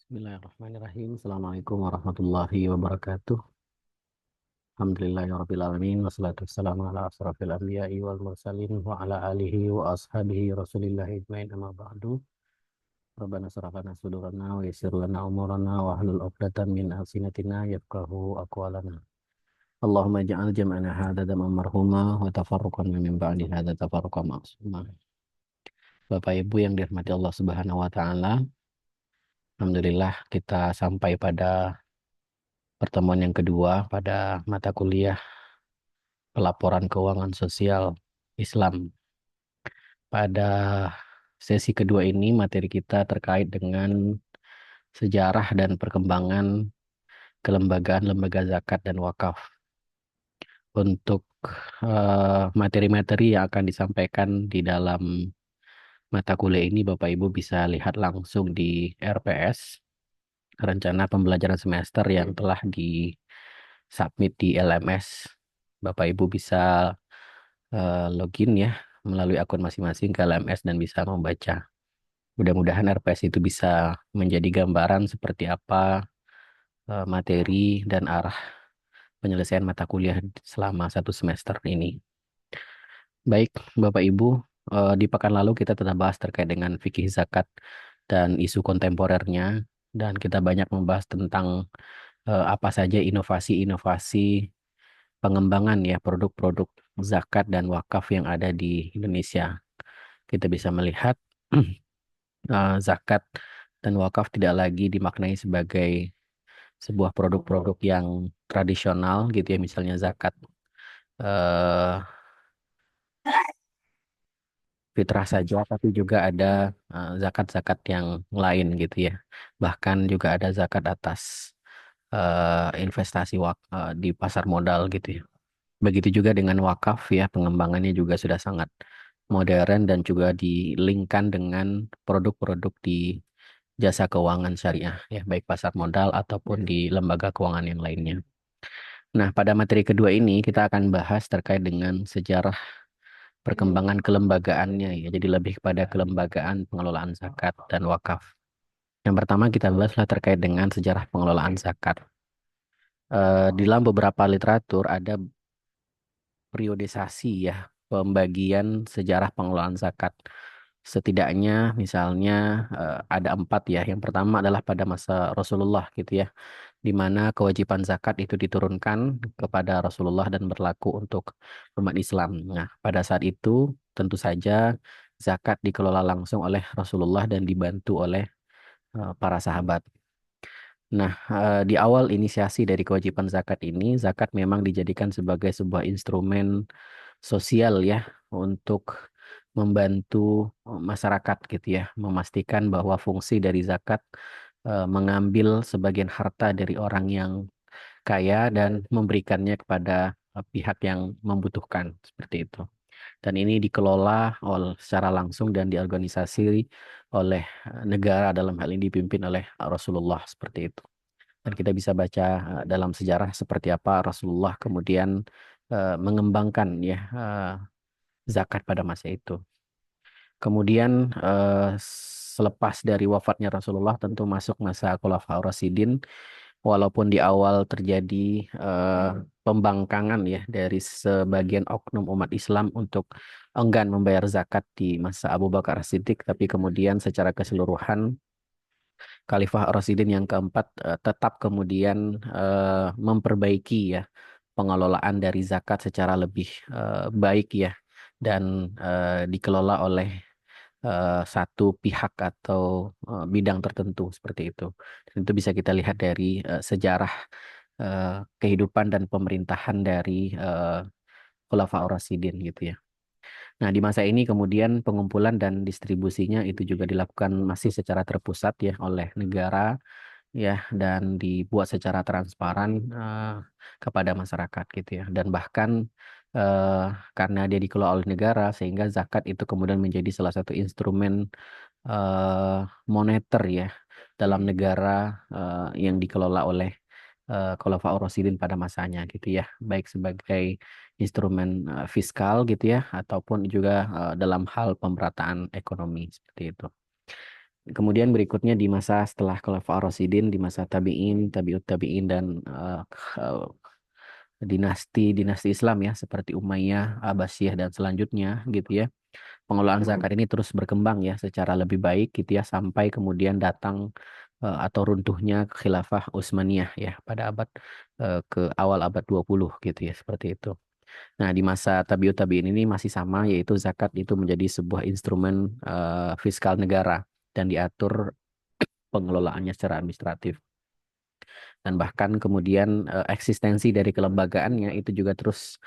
Bismillahirrahmanirrahim. Assalamualaikum warahmatullahi wabarakatuh. Alhamdulillahirabbil alamin wassalatu wassalamu ala asrofil anbiya'i wal mursalin wa ala alihi wa ashabihi rasulillahi ajmain amma ba'du. Rabbana shrah lana sudurana wa yassir lana umurana wa hlul 'uqdatam min alsinatina yafqahu aqwalana. Allahumma ij'al jam'ana hadza jam'an marhuma wa tafarruqan min ba'di hadza tafarruqan ma'suma. Bapak Ibu yang dirahmati Allah Subhanahu wa taala, alhamdulillah kita sampai pada pertemuan yang kedua pada mata kuliah pelaporan keuangan sosial Islam. Pada sesi kedua ini materi kita terkait dengan sejarah dan perkembangan kelembagaan lembaga zakat dan wakaf. Untuk materi-materi yang akan disampaikan di dalam mata kuliah ini Bapak Ibu bisa lihat langsung di RPS, rencana pembelajaran semester yang telah disubmit di LMS. Bapak Ibu bisa login ya melalui akun masing-masing ke LMS dan bisa membaca. Mudah-mudahan RPS itu bisa menjadi gambaran seperti apa materi dan arah penyelesaian mata kuliah selama satu semester ini. Baik, Bapak Ibu, di pekan lalu kita telah bahas terkait dengan fikih zakat dan isu kontemporernya, dan kita banyak membahas tentang apa saja inovasi-inovasi pengembangan ya produk-produk zakat dan wakaf yang ada di Indonesia. Kita bisa melihat zakat dan wakaf tidak lagi dimaknai sebagai sebuah produk-produk yang tradisional gitu ya, misalnya zakat eh, fitrah saja, tapi juga ada zakat-zakat yang lain gitu ya. Bahkan juga ada zakat atas investasi di pasar modal gitu ya. Begitu juga dengan wakaf ya, pengembangannya juga sudah sangat modern dan juga dilingkan dengan produk-produk di jasa keuangan syariah ya, baik pasar modal ataupun di lembaga keuangan yang lainnya. Nah, pada materi kedua ini kita akan bahas terkait dengan sejarah perkembangan kelembagaannya ya. Jadi lebih kepada kelembagaan pengelolaan zakat dan wakaf. Yang pertama kita bahaslah terkait dengan sejarah pengelolaan zakat. Di dalam beberapa literatur ada periodisasi ya, pembagian sejarah pengelolaan zakat. Setidaknya misalnya ada empat ya. Yang pertama adalah pada masa Rasulullah gitu ya, di mana kewajiban zakat itu diturunkan kepada Rasulullah dan berlaku untuk umat Islam. Nah, pada saat itu tentu saja zakat dikelola langsung oleh Rasulullah dan dibantu oleh para sahabat. Nah, di awal inisiasi dari kewajiban zakat ini, zakat memang dijadikan sebagai sebuah instrumen sosial ya untuk membantu masyarakat gitu ya, memastikan bahwa fungsi dari zakat mengambil sebagian harta dari orang yang kaya dan memberikannya kepada pihak yang membutuhkan seperti itu. Dan ini dikelola secara langsung dan diorganisasi oleh negara, dalam hal ini dipimpin oleh Rasulullah seperti itu. Dan kita bisa baca dalam sejarah seperti apa Rasulullah kemudian mengembangkan ya zakat pada masa itu. Kemudian selepas dari wafatnya Rasulullah tentu masuk masa Khulafaur Rasyidin, walaupun di awal terjadi eh, pembangkangan ya dari sebagian oknum umat Islam untuk enggan membayar zakat di masa Abu Bakar Siddiq, tapi kemudian secara keseluruhan Khalifah Rasyidin yang keempat tetap kemudian memperbaiki ya pengelolaan dari zakat secara lebih baik ya, dan dikelola oleh satu pihak atau bidang tertentu seperti itu. Dan itu bisa kita lihat dari sejarah eh, kehidupan dan pemerintahan dari Khulafaur Rasyidin gitu ya. Nah, di masa ini kemudian pengumpulan dan distribusinya itu juga dilakukan masih secara terpusat ya oleh negara ya, dan dibuat secara transparan kepada masyarakat gitu ya. Dan bahkan eh, karena dia dikelola oleh negara sehingga zakat itu kemudian menjadi salah satu instrumen eh, moneter ya dalam negara yang dikelola oleh Khulafaur Rasyidin pada masanya gitu ya, baik sebagai instrumen fiskal gitu ya ataupun juga dalam hal pemerataan ekonomi seperti itu. Kemudian berikutnya di masa setelah Khulafaur Rasyidin, di masa tabi'in, tabi'ut tabi'in dan eh, dinasti-dinasti Islam ya seperti Umayyah, Abbasiyah dan selanjutnya gitu ya. Pengelolaan zakat ini terus berkembang ya secara lebih baik gitu ya sampai kemudian datang atau runtuhnya Khilafah Utsmaniyah ya pada abad ke awal abad 20 gitu ya seperti itu. Nah, di masa tabiut tabiin ini masih sama yaitu zakat itu menjadi sebuah instrumen fiskal negara dan diatur pengelolaannya secara administratif. Dan bahkan kemudian eksistensi dari kelembagaannya itu juga terus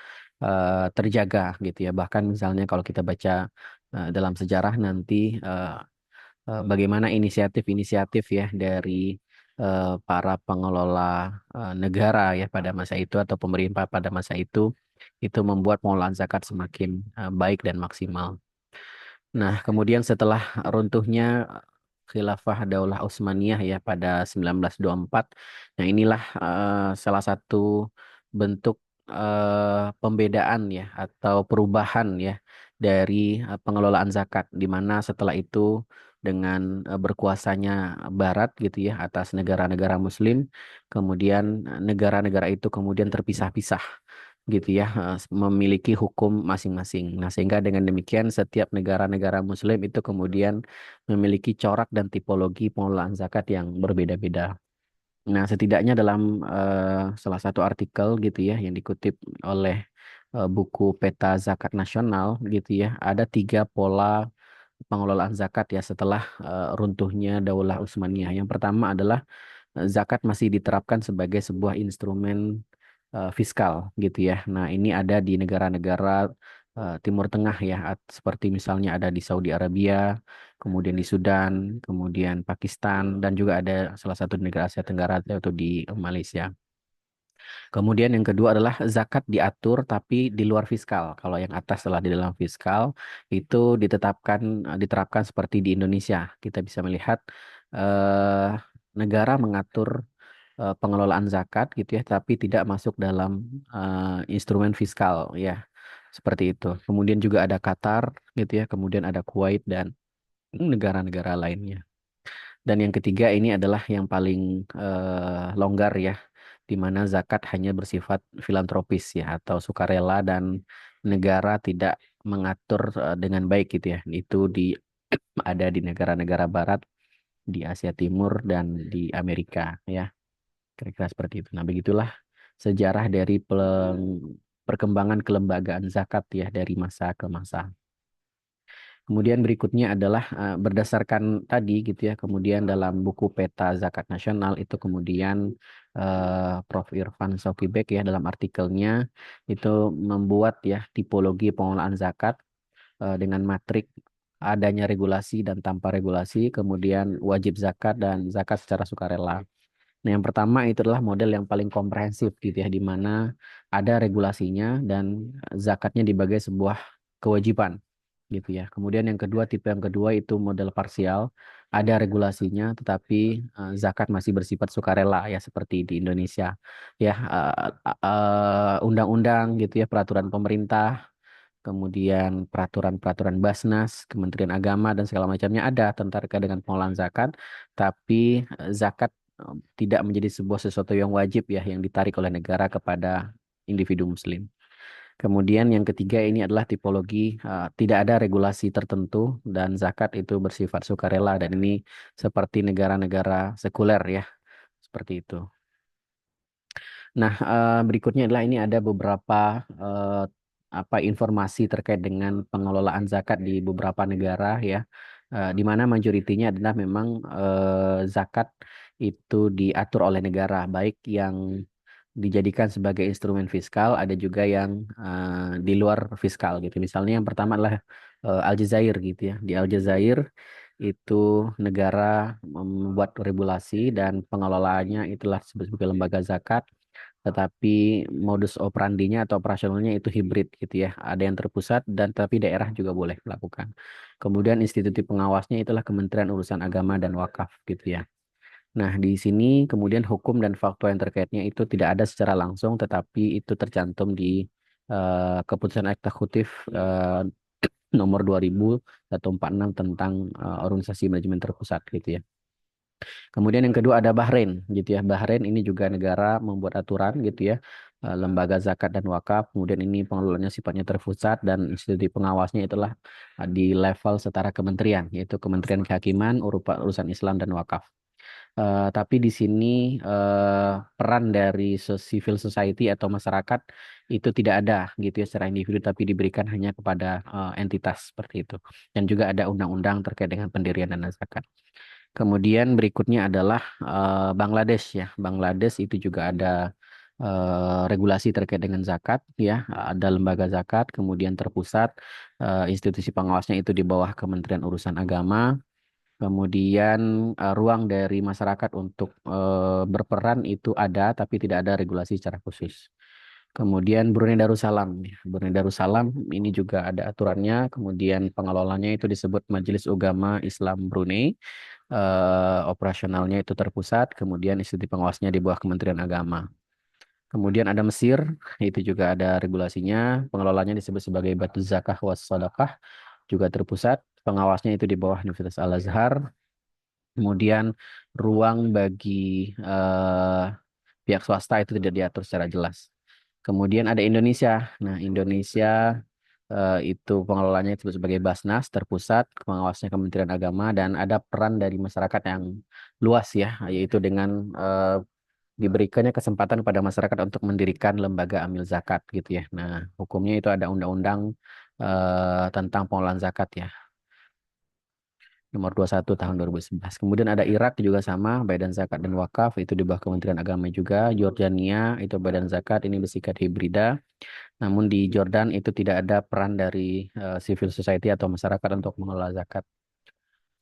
terjaga gitu ya. Bahkan misalnya kalau kita baca dalam sejarah nanti bagaimana inisiatif-inisiatif ya dari para pengelola negara ya pada masa itu atau pemerintah pada masa itu membuat pengelolaan zakat semakin baik dan maksimal. Nah, kemudian setelah runtuhnya Khilafah Daulah Utsmaniyah ya pada 1924, nah inilah salah satu bentuk pembedaan ya atau perubahan ya dari pengelolaan zakat di mana setelah itu dengan berkuasanya Barat gitu ya atas negara-negara Muslim, kemudian negara-negara itu kemudian terpisah-pisah gitu ya, memiliki hukum masing-masing. Nah, sehingga dengan demikian setiap negara-negara Muslim itu kemudian memiliki corak dan tipologi pengelolaan zakat yang berbeda-beda. Nah, setidaknya dalam salah satu artikel gitu ya yang dikutip oleh buku Peta Zakat Nasional gitu ya, ada tiga pola pengelolaan zakat ya setelah runtuhnya Daulah Utsmaniyah. Yang pertama adalah zakat masih diterapkan sebagai sebuah instrumen fiskal gitu ya. Nah, ini ada di negara-negara Timur Tengah ya, seperti misalnya ada di Saudi Arabia, kemudian di Sudan, kemudian Pakistan, dan juga ada salah satu negara Asia Tenggara yaitu di Malaysia. Kemudian yang kedua adalah zakat diatur tapi di luar fiskal. Kalau yang atas adalah di dalam fiskal, itu diterapkan seperti di Indonesia. Kita bisa melihat eh, negara mengatur pengelolaan zakat gitu ya, tapi tidak masuk dalam instrumen fiskal ya, seperti itu. Kemudian juga ada Qatar gitu ya, kemudian ada Kuwait dan negara-negara lainnya. Dan yang ketiga ini adalah yang paling longgar ya, di mana zakat hanya bersifat filantropis ya atau sukarela dan negara tidak mengatur dengan baik gitu ya. Itu ada di negara-negara Barat, di Asia Timur dan di Amerika ya. Kira-kira seperti itu. Nah, begitulah sejarah dari perkembangan kelembagaan zakat ya dari masa ke masa. Kemudian berikutnya adalah berdasarkan tadi gitu ya. Kemudian dalam buku Peta Zakat Nasional itu kemudian Prof. Irfan Sokibek ya dalam artikelnya itu membuat ya tipologi pengelolaan zakat dengan matrik adanya regulasi dan tanpa regulasi, kemudian wajib zakat dan zakat secara sukarela. Nah, yang pertama itu adalah model yang paling komprehensif gitu ya, di mana ada regulasinya dan zakatnya dibagi sebuah kewajiban gitu ya. Kemudian yang kedua, tipe yang kedua itu model parsial, ada regulasinya tetapi zakat masih bersifat sukarela ya seperti di Indonesia. Ya, undang-undang gitu ya, peraturan pemerintah, kemudian peraturan-peraturan Basnas, Kementerian Agama dan segala macamnya ada tentang terkait dengan pengelolaan zakat, tapi zakat tidak menjadi sebuah sesuatu yang wajib ya yang ditarik oleh negara kepada individu muslim. Kemudian yang ketiga ini adalah tipologi tidak ada regulasi tertentu dan zakat itu bersifat sukarela dan ini seperti negara-negara sekuler ya, seperti itu. Nah, berikutnya adalah ini ada beberapa eh, informasi terkait dengan pengelolaan zakat di beberapa negara ya, di mana majoritinya adalah memang zakat itu diatur oleh negara, baik yang dijadikan sebagai instrumen fiskal, ada juga yang di luar fiskal gitu. Misalnya yang pertama adalah Aljazair gitu ya. Di Aljazair itu negara membuat regulasi dan pengelolaannya itulah disebut sebagai lembaga zakat, tetapi modus operandinya atau operasionalnya itu hibrid gitu ya. Ada yang terpusat dan tapi daerah juga boleh melakukan. Kemudian institusi pengawasnya itulah Kementerian Urusan Agama dan Wakaf gitu ya. Nah, di sini kemudian hukum dan fakta yang terkaitnya itu tidak ada secara langsung, tetapi itu tercantum di keputusan eksekutif nomor 2146 tentang organisasi manajemen terpusat gitu ya. Kemudian yang kedua ada Bahrain gitu ya. Bahrain ini juga negara membuat aturan gitu ya. Lembaga zakat dan wakaf. Kemudian ini pengelolanya sifatnya terpusat dan institusi pengawasnya itulah di level setara kementerian, yaitu Kementerian Kehakiman, urusan Islam dan wakaf. Tapi di sini peran dari civil society atau masyarakat itu tidak ada gitu ya secara individu, tapi diberikan hanya kepada entitas seperti itu. Dan juga ada undang-undang terkait dengan pendirian dana zakat. Kemudian berikutnya adalah Bangladesh ya. Bangladesh itu juga ada regulasi terkait dengan zakat ya. Ada lembaga zakat, kemudian terpusat, institusi pengawasnya itu di bawah Kementerian Urusan Agama. Kemudian ruang dari masyarakat untuk berperan itu ada, tapi tidak ada regulasi secara khusus. Kemudian Brunei Darussalam. Ya. Brunei Darussalam ini juga ada aturannya. Kemudian pengelolanya itu disebut Majelis Ugama Islam Brunei. Operasionalnya itu terpusat. Kemudian institusi pengawasnya di bawah Kementerian Agama. Kemudian ada Mesir, itu juga ada regulasinya. Pengelolanya disebut sebagai Batu Zakah was Sadaqah, juga terpusat. Pengawasnya itu di bawah Universitas Al-Azhar. Kemudian ruang bagi eh, pihak swasta itu tidak diatur secara jelas. Kemudian ada Indonesia. Nah, Indonesia itu pengelolanya disebut sebagai Basnas, terpusat, pengawasnya Kementerian Agama, dan ada peran dari masyarakat yang luas ya, yaitu dengan diberikannya kesempatan pada masyarakat untuk mendirikan lembaga amil zakat gitu ya. Nah, hukumnya itu ada undang-undang tentang pengelolaan zakat ya, nomor 21 tahun 2011. Kemudian ada Irak juga sama, Badan Zakat dan Wakaf itu di bawah Kementerian Agama juga. Jordania itu Badan Zakat ini bersifat hibrida. Namun di Jordan itu tidak ada peran dari civil society atau masyarakat untuk mengelola zakat.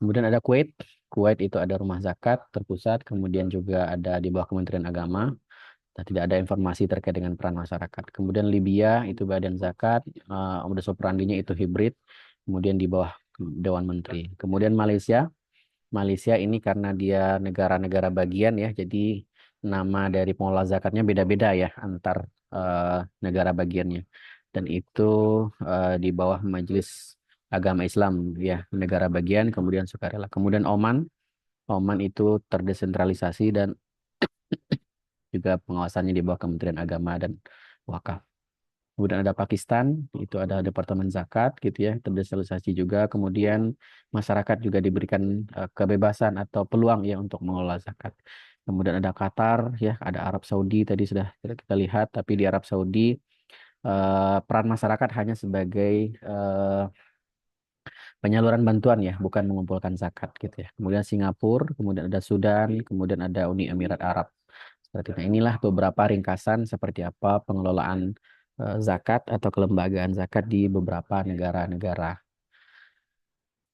Kemudian ada Kuwait. Kuwait itu ada rumah zakat terpusat, kemudian juga ada di bawah Kementerian Agama. Dan tidak ada informasi terkait dengan peran masyarakat. Kemudian Libya itu Badan Zakat, modus operandinya itu hibrid, kemudian di bawah Dewan Menteri. Kemudian Malaysia. Malaysia ini karena dia negara-negara bagian ya, jadi nama dari pengelola zakatnya beda-beda ya antar negara bagiannya. Dan itu di bawah Majelis Agama Islam ya, negara bagian, kemudian sukarela. Kemudian Oman, Oman itu terdesentralisasi dan juga pengawasannya di bawah Kementerian Agama dan Wakaf. Kemudian ada Pakistan, itu ada Departemen Zakat gitu ya, terdesentralisasi juga. Kemudian masyarakat juga diberikan kebebasan atau peluang ya untuk mengelola zakat. Kemudian ada Qatar ya, ada Arab Saudi tadi sudah kita lihat, tapi di Arab Saudi peran masyarakat hanya sebagai eh, penyaluran bantuan ya, bukan mengumpulkan zakat gitu ya. Kemudian Singapura, kemudian ada Sudan, kemudian ada Uni Emirat Arab. Seperti itu. Nah, inilah beberapa ringkasan seperti apa pengelolaan zakat atau kelembagaan zakat di beberapa negara-negara.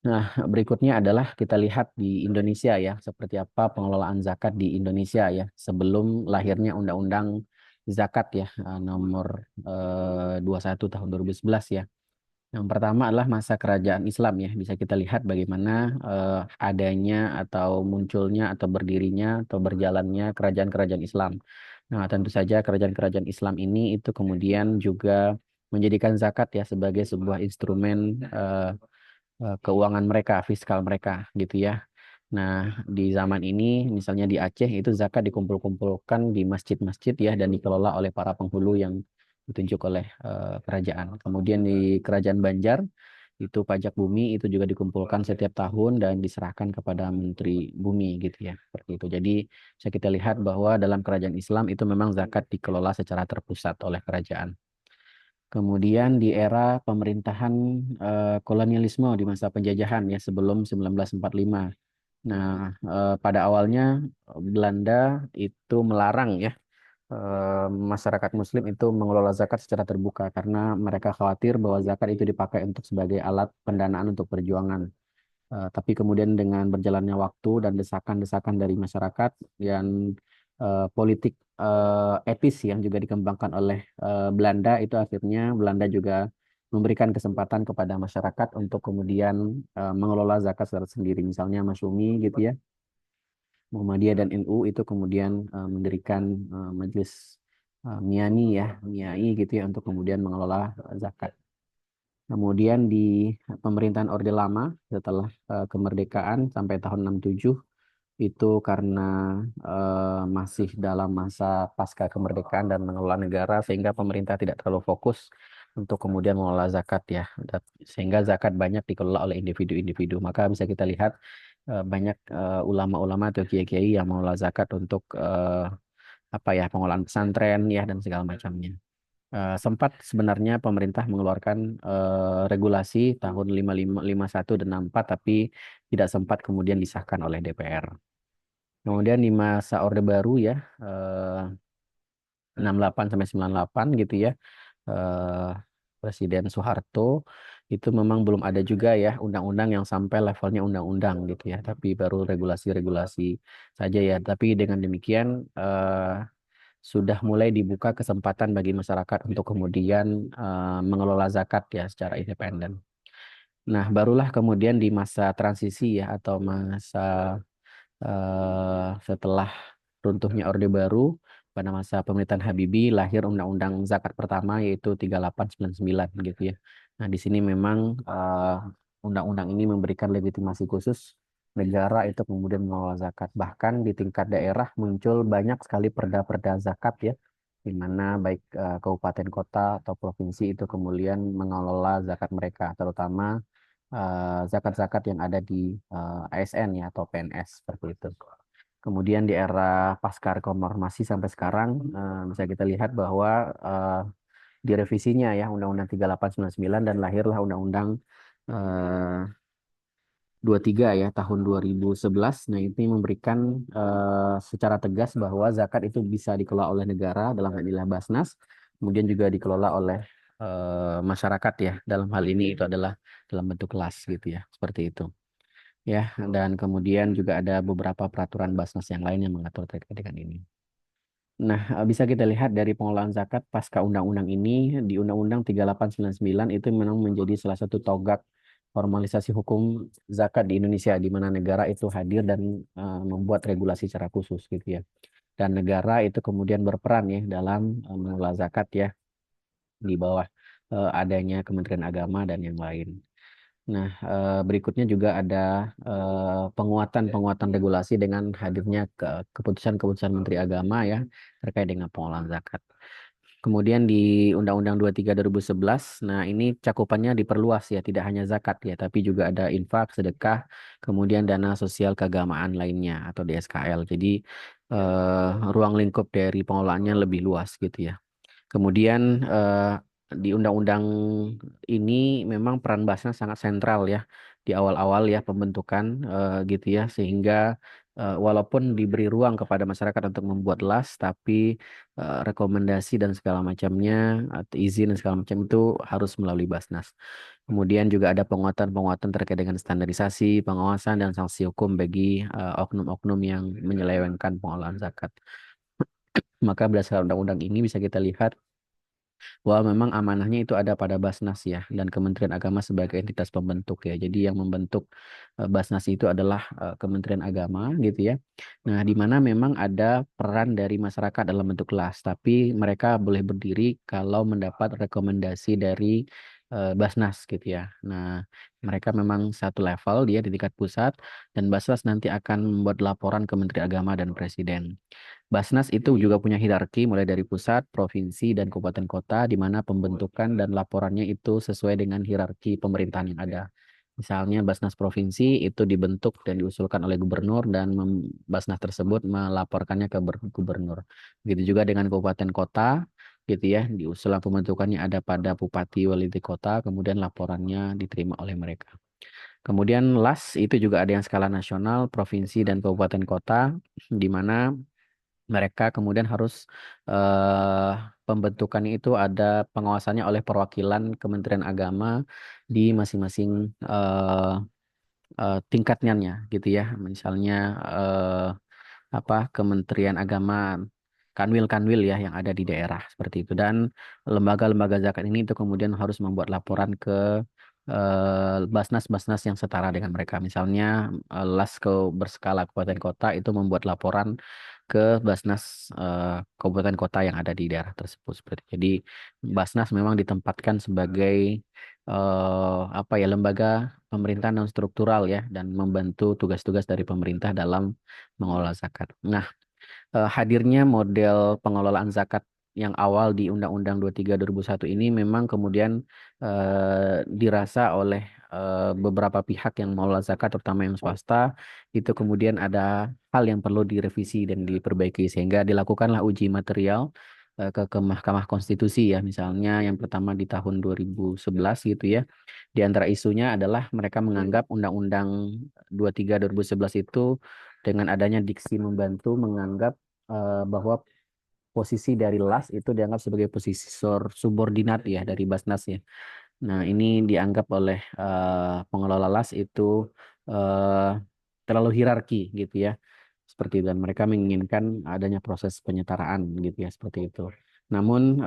Nah, berikutnya adalah kita lihat di Indonesia ya, seperti apa pengelolaan zakat di Indonesia ya, sebelum lahirnya Undang-Undang Zakat ya, nomor 21 tahun 2011 ya. Yang pertama adalah masa kerajaan Islam ya. Bisa kita lihat bagaimana adanya atau munculnya atau berdirinya atau berjalannya kerajaan-kerajaan Islam. Nah, tentu saja kerajaan-kerajaan Islam ini itu kemudian juga menjadikan zakat ya sebagai sebuah instrumen keuangan mereka, fiskal mereka gitu ya. Nah, di zaman ini misalnya di Aceh itu zakat dikumpul-kumpulkan di masjid-masjid ya dan dikelola oleh para penghulu yang ditunjuk oleh kerajaan. Kemudian di Kerajaan Banjar itu pajak bumi itu juga dikumpulkan setiap tahun dan diserahkan kepada Menteri Bumi gitu ya. Seperti itu. Jadi bisa kita lihat bahwa dalam kerajaan Islam itu memang zakat dikelola secara terpusat oleh kerajaan. Kemudian di era pemerintahan kolonialisme di masa penjajahan ya sebelum 1945. Nah, pada awalnya Belanda itu melarang ya masyarakat Muslim itu mengelola zakat secara terbuka karena mereka khawatir bahwa zakat itu dipakai untuk sebagai alat pendanaan untuk perjuangan. Tapi kemudian dengan berjalannya waktu dan desakan-desakan dari masyarakat dan politik etis yang juga dikembangkan oleh Belanda itu akhirnya Belanda juga memberikan kesempatan kepada masyarakat untuk kemudian mengelola zakat secara sendiri. Misalnya Masyumi gitu ya, Muhammadiyah dan NU itu kemudian mendirikan majelis MIANI ya, MIAI gitu ya untuk kemudian mengelola zakat. Kemudian di pemerintahan Orde Lama setelah kemerdekaan sampai tahun 67 itu karena masih dalam masa pasca kemerdekaan dan mengelola negara sehingga pemerintah tidak terlalu fokus untuk kemudian mengelola zakat ya. Sehingga zakat banyak dikelola oleh individu-individu. Maka bisa kita lihat banyak ulama-ulama atau kiai-kiai yang mengelola zakat untuk apa ya, pengelolaan pesantren ya dan segala macamnya. Sempat sebenarnya pemerintah mengeluarkan regulasi tahun 51 dan 64 tapi tidak sempat kemudian disahkan oleh DPR. Kemudian di masa Orde Baru ya, 68 sampai 98 gitu ya, eh, Presiden Soeharto itu memang belum ada juga ya undang-undang yang sampai levelnya undang-undang gitu ya, tapi baru regulasi-regulasi saja ya. Tapi dengan demikian sudah mulai dibuka kesempatan bagi masyarakat untuk kemudian mengelola zakat ya secara independen. Nah, barulah kemudian di masa transisi ya atau masa setelah runtuhnya Orde Baru pada masa pemerintahan Habibie lahir Undang-Undang Zakat pertama yaitu 3899 gitu ya. Nah, di sini memang undang-undang ini memberikan legitimasi khusus negara itu kemudian mengelola zakat. Bahkan di tingkat daerah muncul banyak sekali perda-perda zakat ya, di mana baik kabupaten kota atau provinsi itu kemudian mengelola zakat mereka, terutama zakat-zakat yang ada di ASN ya atau PNS seperti itu. Kemudian di era pasca reformasi sampai sekarang bisa kita lihat bahwa eh, direvisinya ya Undang-Undang 3899 dan lahirlah Undang-Undang eh, 23 ya tahun 2011. Nah, ini memberikan secara tegas bahwa zakat itu bisa dikelola oleh negara dalam hal inilah Basnas, kemudian juga dikelola oleh masyarakat ya. Dalam hal ini itu adalah dalam bentuk kelas gitu ya, seperti itu. Ya, dan kemudian juga ada beberapa peraturan Basnas yang lain yang mengatur terkait dengan ini. Nah, bisa kita lihat dari pengelolaan zakat pasca undang-undang ini di Undang-Undang 3899 itu memang menjadi salah satu tonggak formalisasi hukum zakat di Indonesia di mana negara itu hadir dan membuat regulasi secara khusus gitu ya. Dan negara itu kemudian berperan ya dalam mengelola zakat ya di bawah adanya Kementerian Agama dan yang lain. Nah, berikutnya juga ada penguatan-penguatan regulasi dengan hadirnya keputusan-keputusan Menteri Agama ya terkait dengan pengelolaan zakat. Kemudian di Undang-Undang 23 2011, nah ini cakupannya diperluas ya, tidak hanya zakat ya, tapi juga ada infak, sedekah, kemudian dana sosial keagamaan lainnya atau DSKL. Jadi ruang lingkup dari pengelolaannya lebih luas gitu ya. Kemudian di undang-undang ini memang peran Basnas sangat sentral ya di awal-awal ya pembentukan gitu ya sehingga walaupun diberi ruang kepada masyarakat untuk membuat las tapi rekomendasi dan segala macamnya atau izin dan segala macam itu harus melalui Basnas. Kemudian juga ada penguatan-penguatan terkait dengan standarisasi, pengawasan dan sanksi hukum bagi oknum-oknum yang menyelewengkan pengelolaan zakat. Maka berdasarkan undang-undang ini bisa kita lihat bahwa memang amanahnya itu ada pada Basnas ya dan Kementerian Agama sebagai entitas pembentuk ya. Jadi yang membentuk Basnas itu adalah Kementerian Agama gitu ya. Nah, di mana memang ada peran dari masyarakat dalam bentuk kelas, tapi mereka boleh berdiri kalau mendapat rekomendasi dari Basnas gitu ya. Nah, mereka memang satu level dia di tingkat pusat dan Basnas nanti akan membuat laporan ke Menteri Agama dan Presiden. Basnas itu juga punya hierarki mulai dari pusat, provinsi, dan kabupaten kota, di mana pembentukan dan laporannya itu sesuai dengan hierarki pemerintahan yang ada. Misalnya Basnas provinsi itu dibentuk dan diusulkan oleh gubernur dan Basnas tersebut melaporkannya ke gubernur. Begitu juga dengan kabupaten kota, gitu ya, diusulan pembentukannya ada pada bupati wali kota, kemudian laporannya diterima oleh mereka. Kemudian LAS itu juga ada yang skala nasional, provinsi dan kabupaten kota, di mana mereka kemudian harus eh, pembentukannya itu ada pengawasannya oleh perwakilan Kementerian Agama di masing-masing eh, tingkatnya gitu ya. Misalnya eh, apa Kementerian Agama kanwil-kanwil ya yang ada di daerah seperti itu dan lembaga-lembaga zakat ini itu kemudian harus membuat laporan ke Basnas-Basnas yang setara dengan mereka. Misalnya Lasko berskala kabupaten kota itu membuat laporan ke Basnas kabupaten kota yang ada di daerah tersebut seperti. Jadi Basnas memang ditempatkan sebagai apa ya, lembaga pemerintahan non struktural ya, dan membantu tugas-tugas dari pemerintah dalam mengelola zakat. Nah, hadirnya model pengelolaan zakat yang awal di Undang-Undang 23 satu ini memang kemudian dirasa oleh beberapa pihak yang mengelola zakat, terutama yang swasta, itu kemudian ada hal yang perlu direvisi dan diperbaiki, sehingga dilakukanlah uji material ke Mahkamah Konstitusi ya. Misalnya yang pertama di tahun 2011 gitu ya. Di antara isunya adalah mereka menganggap Undang-Undang 23 2011 itu dengan adanya diksi membantu, menganggap bahwa posisi dari LAS itu dianggap sebagai posisi subordinat ya dari Basnas ya. Nah, ini dianggap oleh pengelola LAS itu eh, terlalu hierarki gitu ya. Seperti itu. Dan mereka menginginkan adanya proses penyetaraan gitu ya, seperti itu. Namun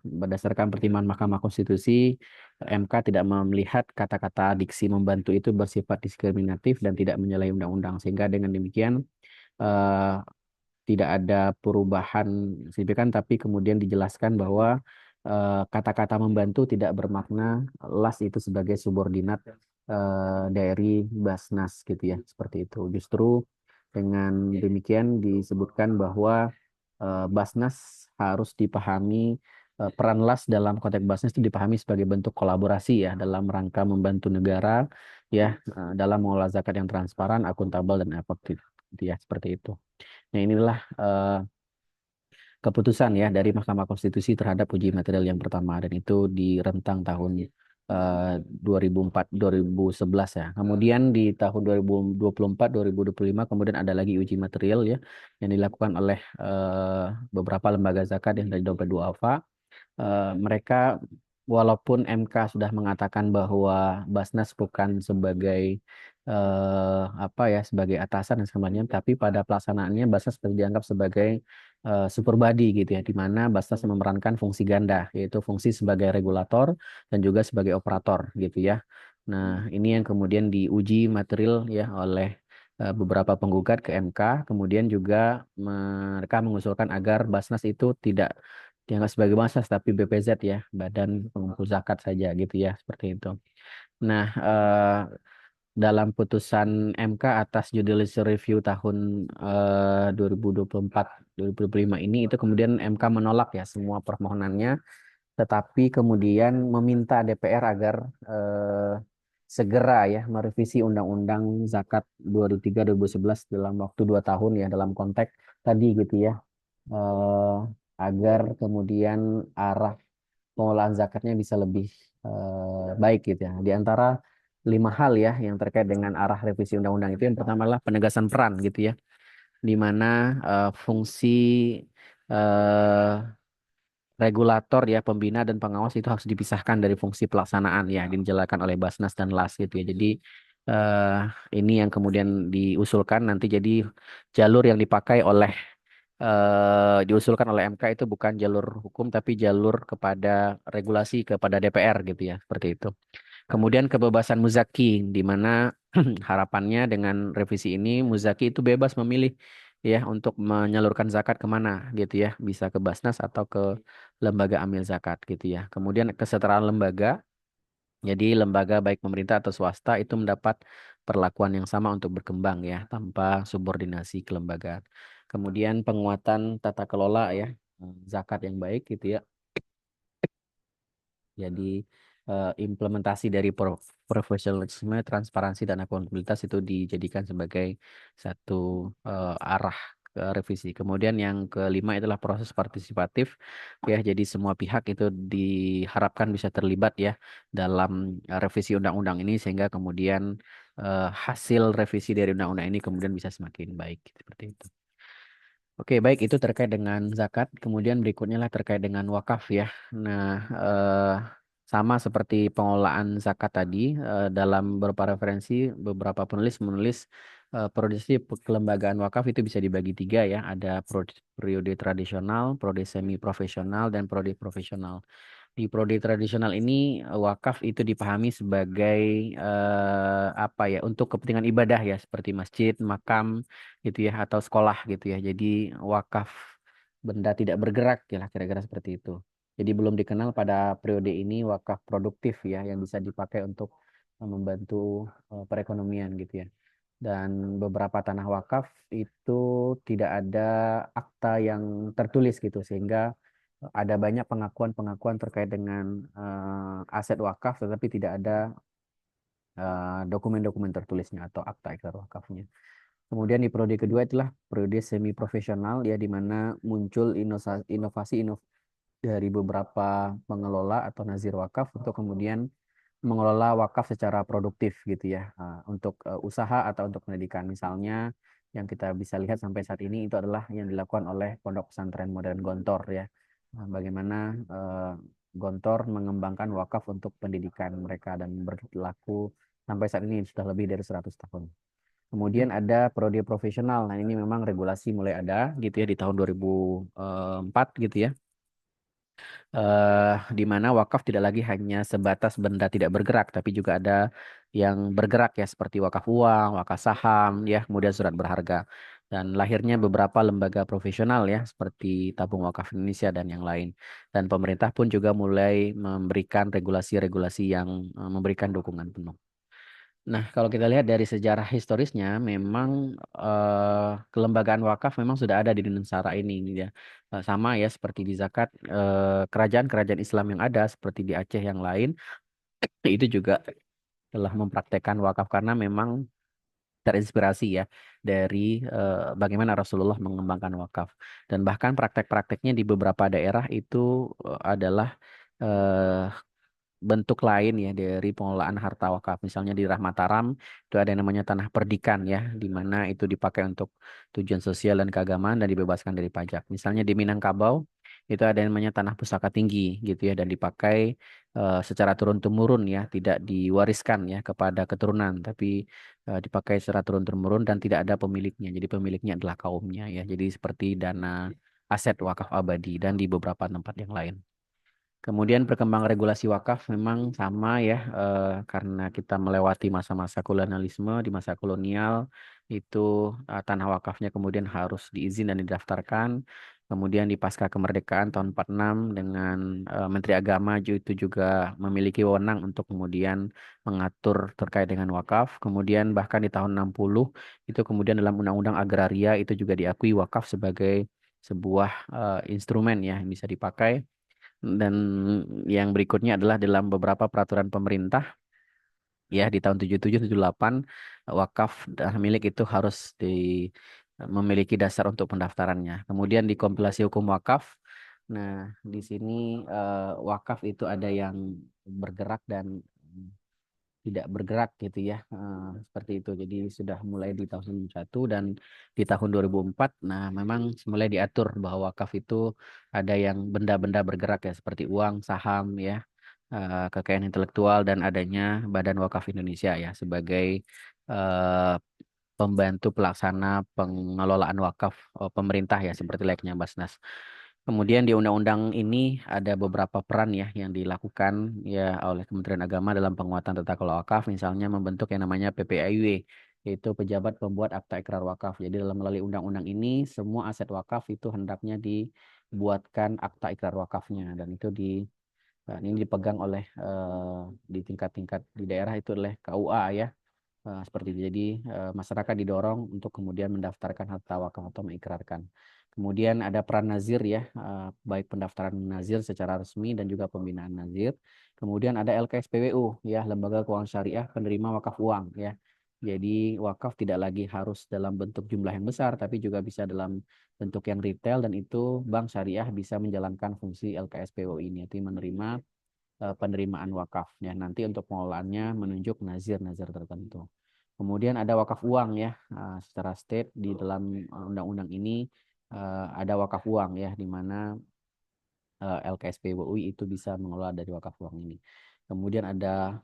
berdasarkan pertimbangan Mahkamah Konstitusi, MK tidak melihat kata-kata diksi membantu itu bersifat diskriminatif dan tidak menyalahi undang-undang. Sehingga dengan demikian eh, tidak ada perubahan signifikan, tapi kemudian dijelaskan bahwa kata-kata membantu tidak bermakna las itu sebagai subordinat dari Basnas gitu ya, seperti itu. Justru dengan demikian disebutkan bahwa Basnas harus dipahami, peran las dalam konteks Basnas itu dipahami sebagai bentuk kolaborasi ya dalam rangka membantu negara ya, dalam mengelola zakat yang transparan, akuntabel dan efektif gitu ya, seperti itu. Nah, inilah keputusan ya dari Mahkamah Konstitusi terhadap uji material yang pertama, dan itu di rentang tahun 2004 2011 ya. Kemudian di tahun 2024 2025 kemudian ada lagi uji material ya yang dilakukan oleh beberapa lembaga zakat yang dari dompet duafa. Mereka walaupun MK sudah mengatakan bahwa Basnas bukan sebagai apa ya, sebagai atasan dan sebagainya, tapi pada pelaksanaannya Basnas dianggap sebagai super body gitu ya, di mana Basnas memerankan fungsi ganda, yaitu fungsi sebagai regulator dan juga sebagai operator gitu ya. Nah, ini yang kemudian diuji material ya oleh beberapa penggugat ke MK, kemudian juga mereka mengusulkan agar Basnas itu tidak dianggap sebagai Basnas tapi BPZ ya, Badan Pengumpul Zakat saja gitu ya, seperti itu. Nah, dalam putusan MK atas Judicial Review tahun 2024 2025 ini, itu kemudian MK menolak ya semua permohonannya, tetapi kemudian meminta DPR agar eh, segera ya merevisi Undang-Undang Zakat 23 dalam waktu 2 tahun ya, dalam konteks tadi gitu ya, eh, agar kemudian arah pengelolaan zakatnya bisa lebih baik gitu ya. Di antara 5 hal ya yang terkait dengan arah revisi undang-undang itu, yang pertama adalah penegasan peran gitu ya, di mana fungsi eh, regulator ya, pembina dan pengawas itu harus dipisahkan dari fungsi pelaksanaan ya, dijelaskan oleh Basnas dan LAS gitu ya. Jadi eh, ini yang kemudian diusulkan nanti, jadi jalur yang dipakai oleh diusulkan oleh MK itu bukan jalur hukum tapi jalur kepada regulasi kepada DPR gitu ya, seperti itu. Kemudian kebebasan muzaki, di mana harapannya dengan revisi ini muzaki itu bebas memilih ya untuk menyalurkan zakat kemana gitu ya, bisa ke Basnas atau ke lembaga amil zakat gitu ya. Kemudian kesetaraan lembaga, jadi lembaga baik pemerintah atau swasta itu mendapat perlakuan yang sama untuk berkembang ya, tanpa subordinasi kelembagaan. Kemudian penguatan tata kelola ya, zakat yang baik gitu ya. Jadi implementasi dari profesionalisme, transparansi dan akuntabilitas itu dijadikan sebagai satu arah ke revisi. Kemudian yang kelima itulah proses partisipatif ya. Jadi semua pihak itu diharapkan bisa terlibat ya dalam revisi undang-undang ini, sehingga kemudian hasil revisi dari undang-undang ini kemudian bisa semakin baik seperti itu. Oke, baik, itu terkait dengan zakat. Kemudian berikutnya lah terkait dengan wakaf ya. Nah, sama seperti pengelolaan zakat tadi, dalam beberapa referensi, beberapa penulis menulis periode kelembagaan wakaf itu bisa dibagi tiga ya. Ada periode tradisional, periode semi profesional, dan periode profesional. Di prodi tradisional ini wakaf itu dipahami sebagai apa ya, untuk kepentingan ibadah ya, seperti masjid, makam gitu ya, atau sekolah gitu ya. Jadi wakaf benda tidak bergerak ya lah, kira-kira seperti itu. Jadi belum dikenal pada periode ini wakaf produktif ya, yang bisa dipakai untuk membantu perekonomian gitu ya. Dan beberapa tanah wakaf itu tidak ada akta yang tertulis gitu, sehingga ada banyak pengakuan-pengakuan terkait dengan aset wakaf, tetapi tidak ada dokumen-dokumen tertulisnya atau akta ikrar wakafnya. Kemudian di periode kedua itulah periode semi profesional ya, di mana muncul inovasi dari beberapa pengelola atau nazir wakaf untuk kemudian mengelola wakaf secara produktif gitu ya, untuk usaha atau untuk pendidikan. Misalnya yang kita bisa lihat sampai saat ini itu adalah yang dilakukan oleh Pondok Pesantren Modern Gontor ya. Bagaimana Gontor mengembangkan wakaf untuk pendidikan mereka dan berlaku sampai saat ini sudah lebih dari 100 tahun. Kemudian ada prodi profesional. Nah, ini memang regulasi mulai ada gitu ya di tahun 2004 gitu ya, di mana wakaf tidak lagi hanya sebatas benda tidak bergerak, tapi juga ada yang bergerak ya, seperti wakaf uang, wakaf saham, ya, kemudian surat berharga. Dan lahirnya beberapa lembaga profesional ya, seperti Tabung Wakaf Indonesia dan yang lain. Dan pemerintah pun juga mulai memberikan regulasi-regulasi yang memberikan dukungan penuh. Nah, kalau kita lihat dari sejarah historisnya, memang kelembagaan wakaf memang sudah ada di Nusantara ini gitu ya. Sama ya seperti di zakat, kerajaan-kerajaan Islam yang ada seperti di Aceh yang lain itu juga telah mempraktekkan wakaf karena memang terinspirasi ya dari bagaimana Rasulullah mengembangkan wakaf. Dan bahkan praktek-prakteknya di beberapa daerah itu adalah eh, bentuk lain ya dari pengelolaan harta wakaf. Misalnya di Mataram itu ada yang namanya tanah perdikan ya, di mana itu dipakai untuk tujuan sosial dan keagamaan dan dibebaskan dari pajak. Misalnya di Minangkabau itu ada yang namanya tanah pusaka tinggi gitu ya, dan dipakai secara turun-temurun ya, tidak diwariskan ya kepada keturunan, tapi dipakai secara turun-temurun dan tidak ada pemiliknya. Jadi pemiliknya adalah kaumnya ya. Jadi seperti dana aset wakaf abadi dan di beberapa tempat yang lain. Kemudian perkembangan regulasi wakaf memang sama ya, karena kita melewati masa-masa kolonialisme. Di masa kolonial itu tanah wakafnya kemudian harus diizin dan didaftarkan. Kemudian di pasca kemerdekaan tahun 46 dengan Menteri Agama itu juga memiliki wewenang untuk kemudian mengatur terkait dengan wakaf. Kemudian bahkan di tahun 60 itu kemudian dalam Undang-Undang Agraria itu juga diakui wakaf sebagai sebuah instrumen ya yang bisa dipakai. Dan yang berikutnya adalah dalam beberapa peraturan pemerintah ya di tahun 77 78, wakaf dan milik itu harus memiliki dasar untuk pendaftarannya. Kemudian di kompilasi hukum wakaf. Nah, di sini wakaf itu ada yang bergerak dan tidak bergerak gitu ya, seperti itu. Jadi sudah mulai di tahun 2001 dan di tahun 2004, nah memang mulai diatur bahwa wakaf itu ada yang benda-benda bergerak ya, seperti uang, saham ya, kekayaan intelektual, dan adanya Badan Wakaf Indonesia ya sebagai eh, pembantu pelaksana pengelolaan wakaf pemerintah ya, seperti layaknya Basnas. Kemudian di undang-undang ini ada beberapa peran ya yang dilakukan ya oleh Kementerian Agama dalam penguatan tata kelola wakaf, misalnya membentuk yang namanya PPAIW, yaitu Pejabat Pembuat Akta Ikrar Wakaf. Jadi dalam melalui undang-undang ini semua aset wakaf itu hendaknya dibuatkan akta ikrar wakafnya, dan itu ini dipegang oleh di tingkat-tingkat di daerah itu oleh KUA ya. Seperti itu. Jadi masyarakat didorong untuk kemudian mendaftarkan harta wakaf atau mengikrarkan. Kemudian ada peran nazir ya, baik pendaftaran nazir secara resmi dan juga pembinaan nazir. Kemudian ada LKSPWU ya, Lembaga Keuangan Syariah Penerima Wakaf Uang ya. Jadi wakaf tidak lagi harus dalam bentuk jumlah yang besar, tapi juga bisa dalam bentuk yang retail, dan itu bank syariah bisa menjalankan fungsi LKSPWU ini, yaitu menerima penerimaan wakaf ya. Nanti untuk pengelolaannya menunjuk nazir-nazir tertentu. Kemudian ada wakaf uang ya, secara state di dalam undang-undang ini ada wakaf uang ya, di mana LKSPWUI itu bisa mengelola dari wakaf uang ini. Kemudian ada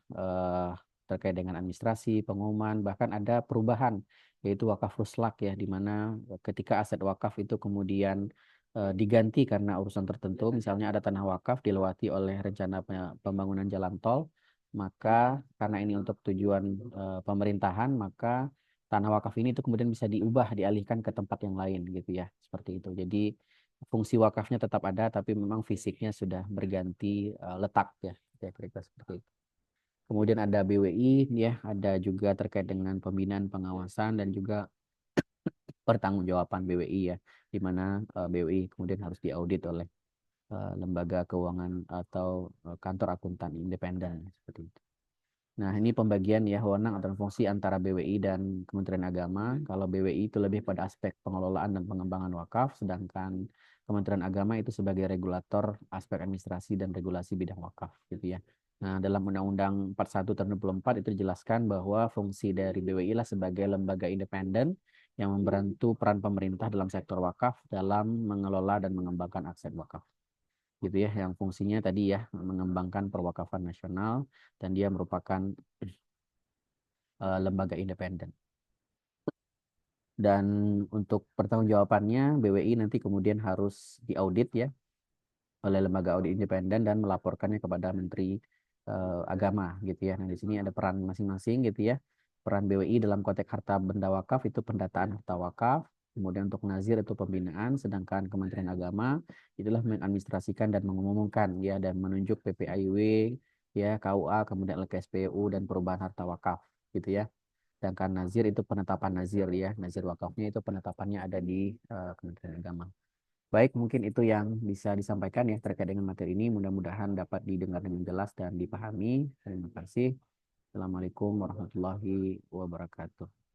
terkait dengan administrasi, pengumuman, bahkan ada perubahan yaitu wakaf ruslak ya, di mana ketika aset wakaf itu kemudian diganti karena urusan tertentu, misalnya ada tanah wakaf dilewati oleh rencana pembangunan jalan tol, maka karena ini untuk tujuan pemerintahan, maka tanah wakaf ini itu kemudian bisa diubah, dialihkan ke tempat yang lain gitu ya, seperti itu. Jadi fungsi wakafnya tetap ada, tapi memang fisiknya sudah berganti letak ya, ya kira-kira seperti itu. Kemudian ada BWI ya, ada juga terkait dengan pembinaan, pengawasan dan juga pertanggungjawaban BWI ya, di mana BWI kemudian harus diaudit oleh lembaga keuangan atau kantor akuntan independen seperti itu. Nah, ini pembagian ya wewenang atau fungsi antara BWI dan Kementerian Agama. Kalau BWI itu lebih pada aspek pengelolaan dan pengembangan wakaf, sedangkan Kementerian Agama itu sebagai regulator aspek administrasi dan regulasi bidang wakaf gitu ya. Nah, dalam Undang-Undang 41 tahun 2004 itu dijelaskan bahwa fungsi dari BWI lah sebagai lembaga independen yang membantu peran pemerintah dalam sektor wakaf dalam mengelola dan mengembangkan aset wakaf gitu ya, yang fungsinya tadi ya mengembangkan perwakafan nasional dan dia merupakan lembaga independen. Dan untuk pertanggungjawabannya BWI nanti kemudian harus diaudit ya oleh lembaga audit independen dan melaporkannya kepada Menteri Agama gitu ya. Nah, di sini ada peran masing-masing gitu ya. Peran BWI dalam konteks harta benda wakaf itu pendataan harta wakaf, kemudian untuk nazir itu pembinaan, sedangkan Kementerian Agama itulah mengadministrasikan dan mengumumkan ya dan menunjuk PPAIW ya, KUA, kemudian LKSPU dan perubahan harta wakaf gitu ya. Sedangkan nazir itu penetapan nazir ya. Nazir wakafnya itu penetapannya ada di Kementerian Agama. Baik, mungkin itu yang bisa disampaikan ya terkait dengan materi ini. Mudah-mudahan dapat didengar dengan jelas dan dipahami. Terima kasih. Assalamualaikum warahmatullahi wabarakatuh.